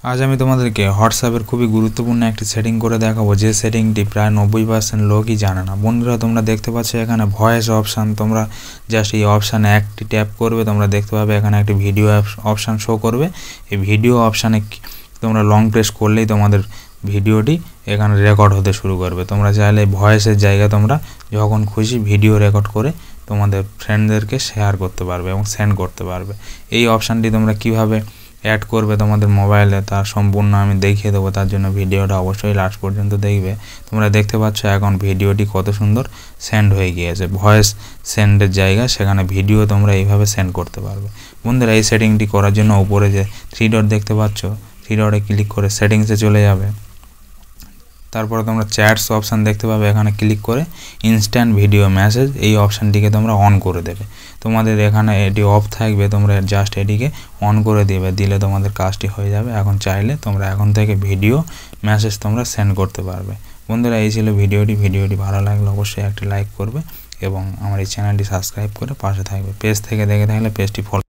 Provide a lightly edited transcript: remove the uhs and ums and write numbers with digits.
आज আমি তোমাদেরকে হোয়াটসঅ্যাপের খুবই গুরুত্বপূর্ণ একটি সেটিং করে দেখাবো, যে সেটিংটি প্রায় 90% লোকই জানে না। বন্ধুরা, তোমরা দেখতে পাচ্ছ এখানে ভয়েস অপশান, তোমরা জাস্ট এই অপশানে একটি ট্যাপ করবে, তোমরা দেখতে পাবে এখানে একটি ভিডিও অপশান শো করবে। এই ভিডিও অপশানে তোমরা লং প্রেস করলেই তোমাদের ভিডিওটি এখানে রেকর্ড হতে শুরু করবে। তোমরা চাইলে ভয়েসের জায়গায় তোমরা যখন খুশি ভিডিও রেকর্ড করে তোমাদের ফ্রেন্ডদেরকে শেয়ার করতে পারবে এবং সেন্ড করতে পারবে। এই অপশানটি তোমরা কিভাবে অ্যাড করবে তোমাদের মোবাইলে তার সম্পূর্ণ আমি দেখিয়ে দেবো। তার জন্য ভিডিওটা অবশ্যই লাস্ট পর্যন্ত দেখবে। তোমরা দেখতে পাচ্ছ এখন ভিডিওটি কত সুন্দর সেন্ড হয়ে গিয়েছে। ভয়েস সেন্ডের জায়গায় সেখানে ভিডিও তোমরা এইভাবে সেন্ড করতে পারবে। বন্ধুরা, এই সেটিংটি করার জন্য উপরে যে 3 ডট দেখতে পাচ্ছ, 3 ডটে ক্লিক করে সেটিংসে চলে যাবে। তারপরে তোমরা চ্যাটস অপশান দেখতে পাবে, এখানে ক্লিক করে ইনস্ট্যান্ট ভিডিও মেসেজ এই অপশানটিকে তোমরা অন করে দেবে। তোমাদের এখানে এটি অফ থাকবে, তোমরা জাস্ট এটিকে অন করে দেবে, দিলে তোমাদের কাজটি হয়ে যাবে। এখন চাইলে তোমরা এখন থেকে ভিডিও মেসেজ তোমরা সেন্ড করতে পারবে। বন্ধুরা, এই ছিল ভিডিওটি ভালো লাগলে অবশ্যই একটি লাইক করবে এবং আমার এই চ্যানেলটি সাবস্ক্রাইব করে পাশে থাকবে। পেজ থেকে দেখে থাকলে পেজটি ফলো